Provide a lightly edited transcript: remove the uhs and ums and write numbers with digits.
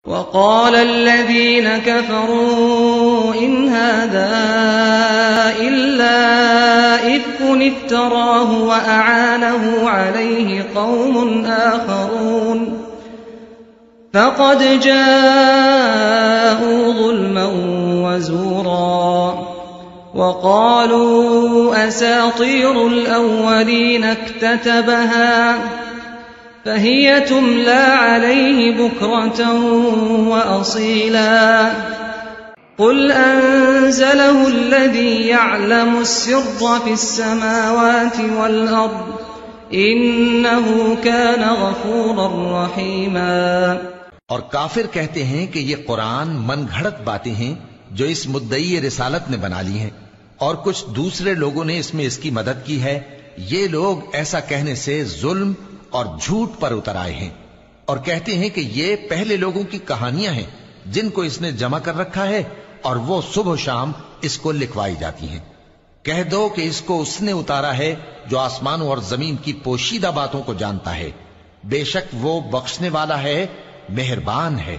وقال الذين كفروا إن هذا إلا إفك افتراه وأعانه عليه قوم آخرون فقد جاءوا ظلما وزورا وقالوا أساطير الأولين اكتتبها فهي تملى عليه بكرة وأصيلا قل أنزله الذي يعلم السر في السماوات والأرض إنه كان غفورا رحيما۔ اور کافر کہتے ہیں کہ یہ قرآن من گھڑت باتیں ہیں جو اس مدعی رسالت نے بنا لی ہیں، اور کچھ دوسرے لوگوں نے اس میں اس کی مدد کی ہے۔ یہ لوگ ایسا کہنے سے ظلم اور جھوٹ پر اتر آئے ہیں، اور کہتے ہیں کہ یہ پہلے لوگوں کی کہانیاں ہیں جن کو اس نے جمع کر رکھا ہے، اور وہ صبح و شام اس کو لکھوائی جاتی ہیں۔ کہہ دو کہ اس کو اس نے اتارا ہے جو آسمانوں اور زمین کی پوشیدہ باتوں کو جانتا ہے، بے شک وہ بخشنے والا ہے، مہربان ہے۔